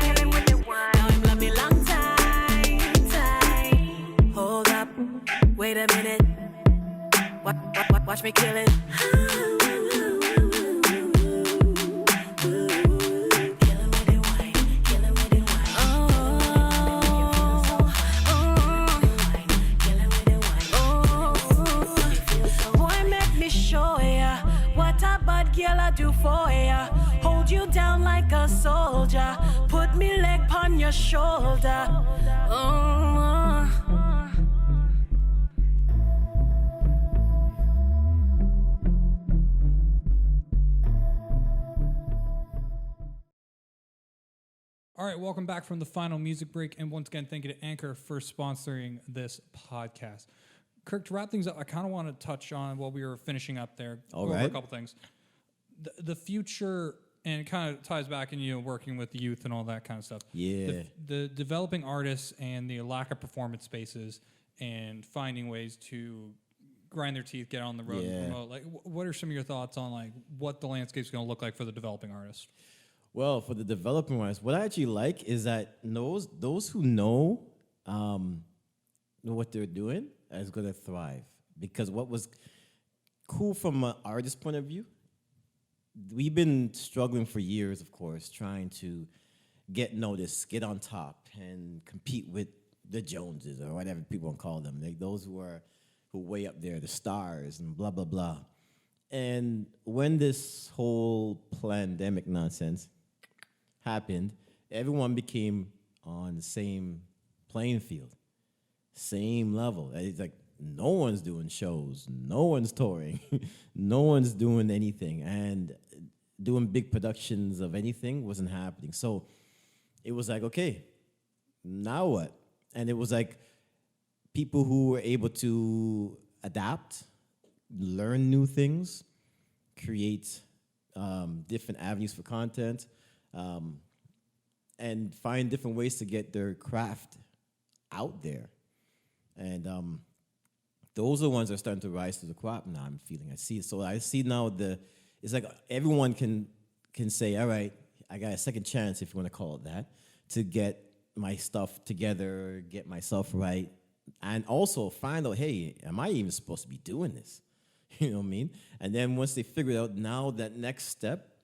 You give me butterflies. You give me wait a minute, watch me kill it. Boy, make me show ya what a bad girl I do for ya. Hold you down like a soldier, put me leg on your shoulder. All right, welcome back from the final music break. And once again, thank you to Anchor for sponsoring this podcast. Kirk, to wrap things up, I kind of want to touch on while we were finishing up there. All over right. a couple things. The future, and it kind of ties back in, working with the youth and all that kind of stuff. Yeah. The developing artists and the lack of performance spaces and finding ways to grind their teeth, get on the road and promote. Like, what are some of your thoughts on, like, what the landscape's going to look like for the developing artists? Well, for the developing ones, what I actually like is that those who know what they're doing is going to thrive. Because what was cool from an artist point of view, we've been struggling for years, of course, trying to get noticed, get on top, and compete with the Joneses or whatever people want to call them, like those who way up there, the stars and blah, blah, blah. And when this whole pandemic nonsense happened, everyone became on the same playing field, same level. It's like no one's doing shows, no one's touring, no one's doing anything, and doing big productions of anything wasn't happening. So it was like, okay, now what? And it was like people who were able to adapt, learn new things, create different avenues for content, and find different ways to get their craft out there. And those are the ones that are starting to rise to the crop now, I'm feeling. I see now it's like everyone can say, all right, I got a second chance, if you want to call it that, to get my stuff together, get myself right, and also find out, hey, am I even supposed to be doing this? You know what I mean? And then once they figure it out, now that next step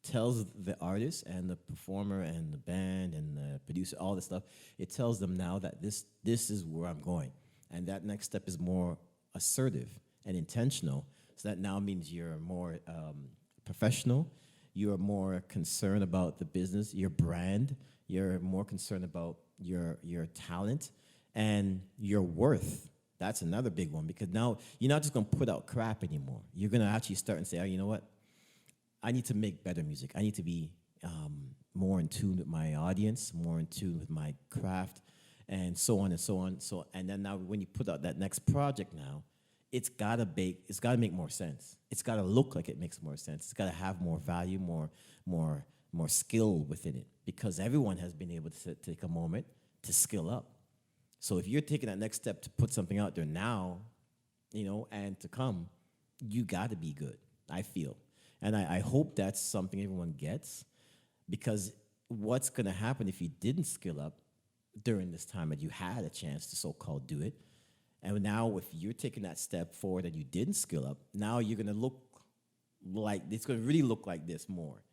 tells the artist and the performer and the band and the producer, all this stuff, it tells them now that this is where I'm going. And that next step is more assertive and intentional. So that now means you're more professional, you're more concerned about the business, your brand, you're more concerned about your talent and your worth. That's another big one, because now you're not just going to put out crap anymore. You're going to actually start and say, oh, you know what? I need to make better music. I need to be more in tune with my audience, more in tune with my craft, and so on and so on. And then now when you put out that next project now, it's gotta make more sense. It's gotta look like it makes more sense. It's gotta have more value, more skill within it, because everyone has been able to take a moment to skill up. So if you're taking that next step to put something out there now, and to come, you gotta be good, I feel. And I hope that's something everyone gets, because what's going to happen if you didn't skill up during this time that you had a chance to so-called do it, and now if you're taking that step forward and you didn't skill up, now you're going to look like, it's going to really look like this more.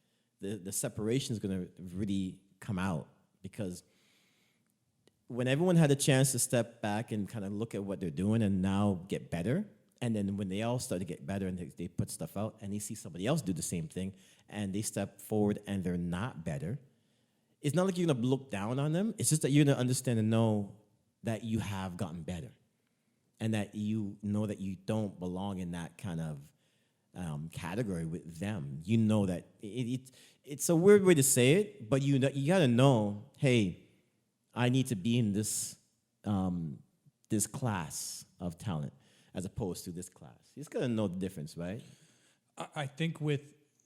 The separation is going to really come out, because when everyone had a chance to step back and kind of look at what they're doing and now get better, and then when they all start to get better and they put stuff out and they see somebody else do the same thing and they step forward and they're not better, it's not like you're going to look down on them. It's just that you're going to understand and know that you have gotten better, and that you know that you don't belong in that kind of category with them. You know that it's a weird way to say it, but you got to know, hey, I need to be in this class of talent, as opposed to this class. You just got to know the difference, right? I think with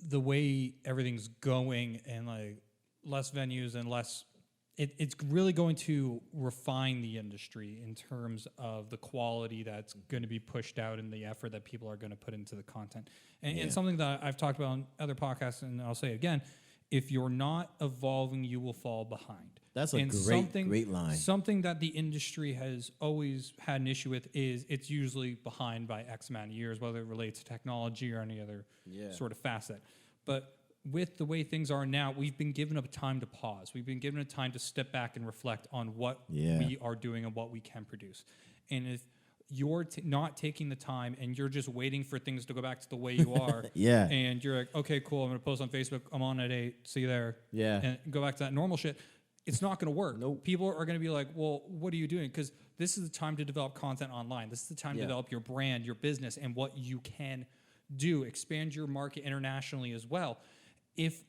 the way everything's going and like less venues and less, it's really going to refine the industry in terms of the quality that's going to be pushed out and the effort that people are going to put into the content. And something that I've talked about on other podcasts, and I'll say again, if you're not evolving, you will fall behind. That's a great line. Something that the industry has always had an issue with is it's usually behind by X amount of years, whether it relates to technology or any other sort of facet. But with the way things are now, we've been given a time to pause. We've been given a time to step back and reflect on what we are doing and what we can produce. And if you're not taking the time and you're just waiting for things to go back to the way you are, and you're like, okay, cool, I'm going to post on Facebook, I'm on at 8, see you there, and go back to that normal shit, it's not going to work. Nope. People are going to be like, well, what are you doing? Because this is the time to develop content online. This is the time to develop your brand, your business, and what you can do. Expand your market internationally as well. If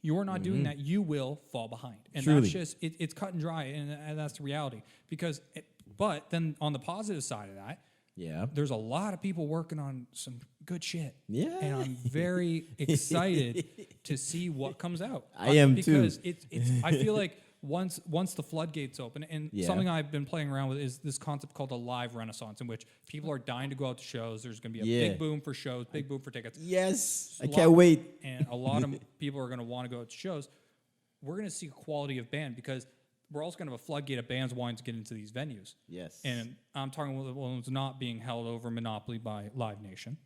you're not doing that, you will fall behind. And that's just, it's cut and dry, and that's the reality. But then on the positive side of that, there's a lot of people working on some good shit. Yeah. And I'm very excited to see what comes out. I am because too. It's I feel like once the floodgates open, and something I've been playing around with is this concept called a live renaissance, in which people are dying to go out to shows. There's going to be a big boom for shows, big boom for tickets. Yes. I can't wait. And a lot of people are going to want to go out to shows. We're going to see quality of band, because we're also going to have a floodgate of bands wanting to get into these venues. Yes. And I'm talking about the ones not being held over monopoly by Live Nation.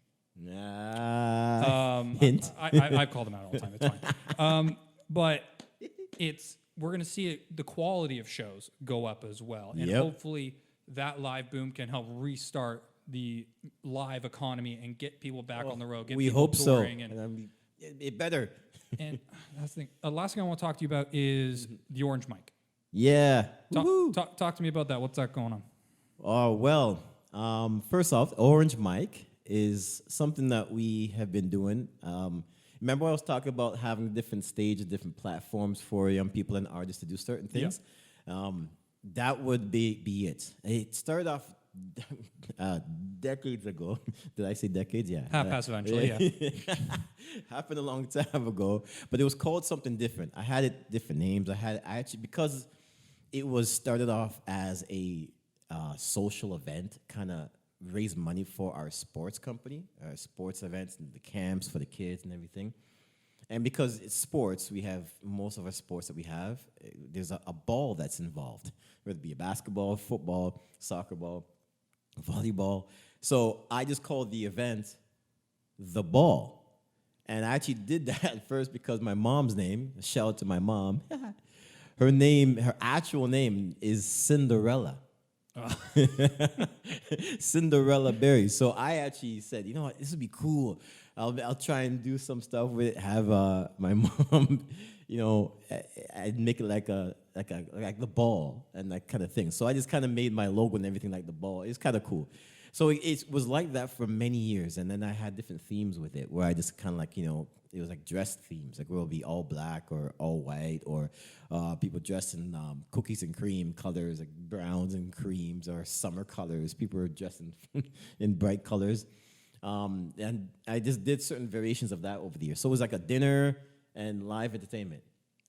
Hint. I call them out all the time. It's fine. But we're going to see the quality of shows go up as well. And hopefully that live boom can help restart the live economy and get people back on the road. We hope so. And it better. And that's the thing. Last thing I want to talk to you about is the Orange Mic. Yeah. Talk to me about that. What's that going on? Oh, well, first off, Orange Mic is something that we have been doing. Remember I was talking about having different stages, different platforms for young people and artists to do certain things? Yeah. That would be it. It started off decades ago. Did I say decades? Yeah. Half past eventually, yeah. Happened a long time ago, but it was called something different. I had it different names. I actually, because it was started off as a social event, kind of raise money for our sports company, our sports events and the camps for the kids and everything. And because it's sports, we have most of our sports that we have, there's a ball that's involved, whether it be a basketball, football, soccer ball, volleyball. So I just called the event The Ball. And I actually did that at first because my mom's name, shout out to my mom, her actual name is Cinderella. Oh. Cinderella Berry. So I actually said, you know what, this would be cool. I'll try and do some stuff with it. Have my mom, I'd make it like the ball and that kind of thing. So I just kind of made my logo and everything like the ball. It's kind of cool. So it was like that for many years, and then I had different themes with it, where I just kind of like it was like dress themes, like we'll be all black or all white, or people dressed in cookies and cream colors, like browns and creams, or summer colors. People were dressed in bright colors. And I just did certain variations of that over the years. So it was like a dinner and live entertainment.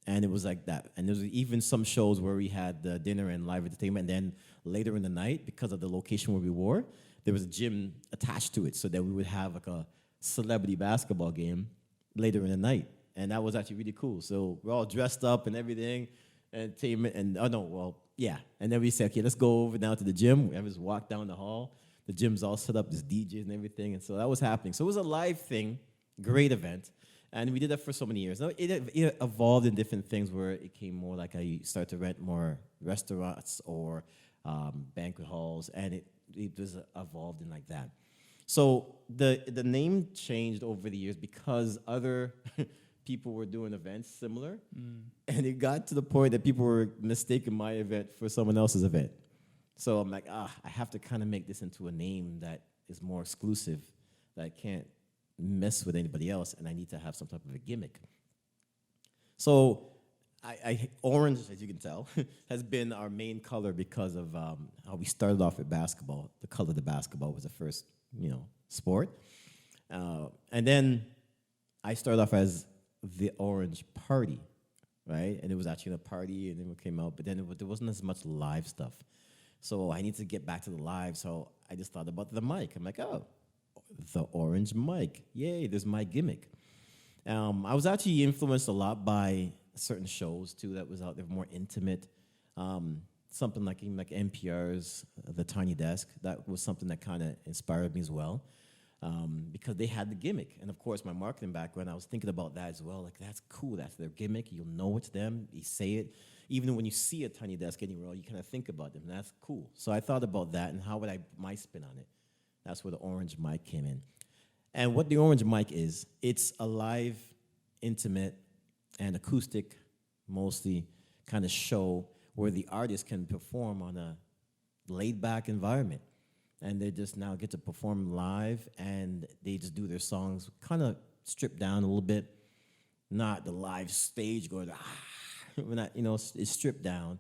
And it was like that. And there was even some shows where we had the dinner and live entertainment. And then later in the night, because of the location where we were, there was a gym attached to it. So that we would have like a celebrity basketball game later in the night. And that was actually really cool. So we're all dressed up and everything, entertainment. And And then we said, okay, let's go over now to the gym. We have just walk down the hall. The gym's all set up, there's DJs and everything, and so that was happening. So it was a live thing, great event, and we did that for so many years. Now, it evolved in different things where it came more like I started to rent more restaurants or banquet halls, and it was evolved in like that. So the name changed over the years because other people were doing events similar, and it got to the point that people were mistaking my event for someone else's event. So I'm like, I have to kind of make this into a name that is more exclusive, that I can't mess with anybody else, and I need to have some type of a gimmick. So orange, as you can tell, has been our main color because of how we started off with basketball. The color of the basketball was the first, sport. And then I started off as the Orange Party, right? And it was actually a party, and then it came out, but then there wasn't as much live stuff. So I need to get back to the live, so I just thought about the mic. I'm like, the orange mic. Yay, there's my gimmick. I was actually influenced a lot by certain shows, too, that was out there, more intimate. Something like NPR's The Tiny Desk. That was something that kind of inspired me as well, because they had the gimmick. And, of course, my marketing background, I was thinking about that as well. Like, that's cool. That's their gimmick. You'll know it's them. You say it. Even when you see a Tiny Desk anywhere, you kind of think about them. That's cool. So I thought about that and how would my spin on it. That's where the orange mic came in. And what the orange mic is, it's a live, intimate, and acoustic, mostly, kind of show where the artist can perform on a laid-back environment. And they just now get to perform live, and they just do their songs kind of stripped down a little bit. Not the live stage going, we're not, it's stripped down.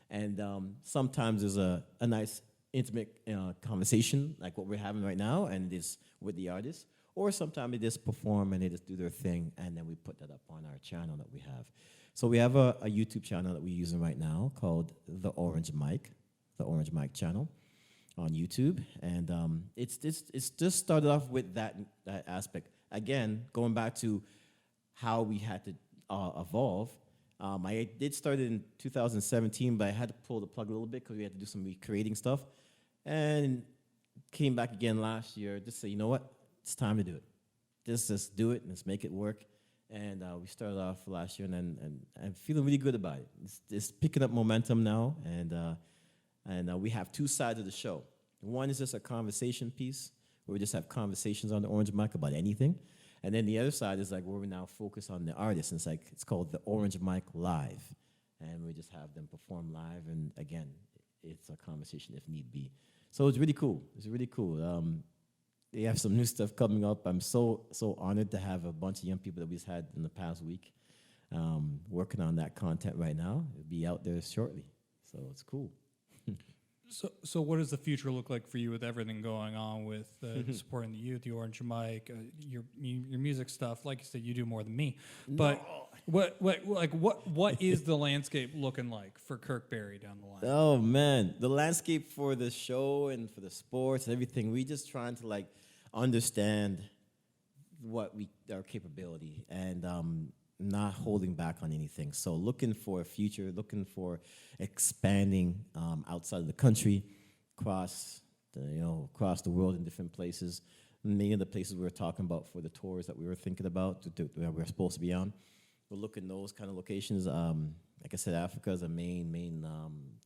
And sometimes there's a nice, intimate conversation, like what we're having right now, and it's with the artist. Or sometimes they just perform and they just do their thing, and then we put that up on our channel that we have. So we have a YouTube channel that we're using right now called The Orange Mic channel on YouTube. And it's just started off with that aspect. Again, going back to how we had to evolve. I did start it in 2017, but I had to pull the plug a little bit because we had to do some recreating stuff. And came back again last year just say, you know what? It's time to do it. Just do it and let's make it work. And we started off last year, and I'm feeling really good about it. It's picking up momentum now, and we have two sides of the show. One is just a conversation piece where we just have conversations on the Orange Mic about anything. And then the other side is like where we now focus on the artists. And it's called the Orange Mic Live. And we just have them perform live. And again, it's a conversation if need be. So it's really cool. They have some new stuff coming up. I'm so honored to have a bunch of young people that we've had in the past week working on that content right now. It'll be out there shortly. So it's cool. So what does the future look like for you with everything going on with supporting the youth, the Orange Mic, your music stuff? Like you said, you do more than me. But what is the landscape looking like for Kirk Berry down the line? Oh man, the landscape for the show and for the sports and everything. We just trying to understand our capability, and not holding back on anything. So looking for a future, looking for expanding outside of the country, across the world in different places. Many of the places we were talking about for the tours that we were thinking about, that we were supposed to be on, we're looking at those kind of locations. Like I said, Africa is a main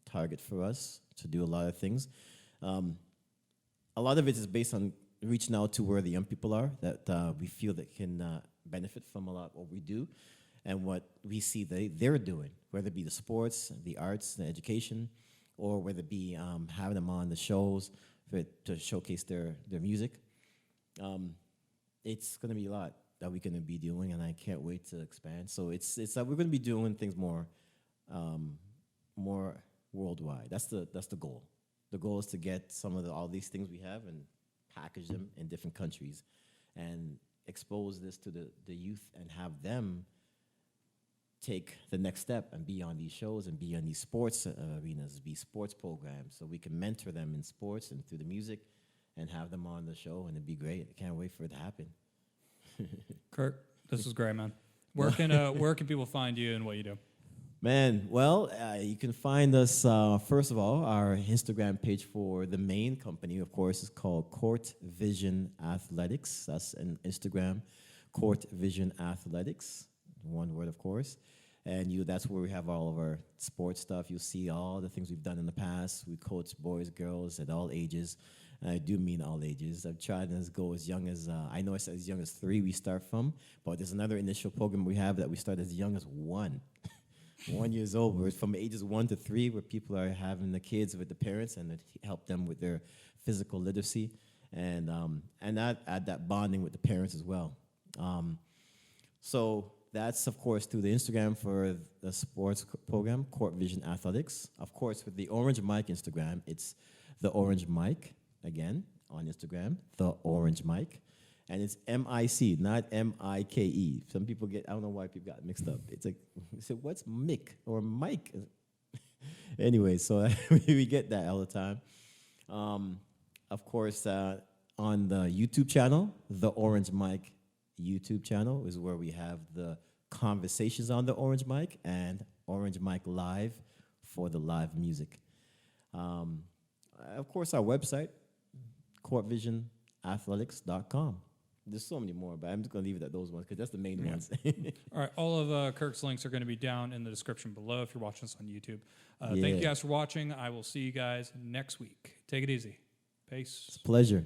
target for us to do a lot of things. A lot of it is based on reaching out to where the young people are that we feel that can benefit from a lot of what we do and what we see they're doing, whether it be the sports, the arts, the education, or whether it be having them on the shows to showcase their music. It's going to be a lot that we're going to be doing, and I can't wait to expand. So it's we're going to be doing things more worldwide. That's the goal. The goal is to get some of all these things we have and package them in different countries and expose this to the youth and have them take the next step and be on these shows and be on these sports arenas, be sports programs, so we can mentor them in sports and through the music and have them on the show, and it'd be great. I can't wait for it to happen. Kirk, this was great, man. Where can people find you and what you do? Man, well, you can find us, first of all, our Instagram page for the main company, of course, is called Court Vision Athletics. That's an Instagram, Court Vision Athletics, one word, of course. And that's where we have all of our sports stuff. You'll see all the things we've done in the past. We coach boys, girls at all ages. And I do mean all ages. I've tried to go as young as, I know it's as young as 3 we start from, but there's another initial program we have that we start as young as 1. 1 year old. We're from ages 1 to 3, where people are having the kids with the parents and it help them with their physical literacy and add that bonding with the parents as well. So that's, of course, through the Instagram for the sports program, Court Vision Athletics. Of course, with the Orange Mic Instagram, it's the Orange Mic, again, on Instagram, the Orange Mic. And it's M-I-C, not M-I-K-E. Some people I don't know why people got mixed up. It's like, they said, what's Mick or Mike? Anyway, so we get that all the time. Of course, on the YouTube channel, the Orange Mic YouTube channel is where we have the conversations on the Orange Mic and Orange Mic Live for the live music. Of course, our website, courtvisionathletics.com. There's so many more, but I'm just going to leave it at those ones because that's the main ones. All right. All of Kirk's links are going to be down in the description below if you're watching us on YouTube. Thank you guys for watching. I will see you guys next week. Take it easy. Peace. It's a pleasure.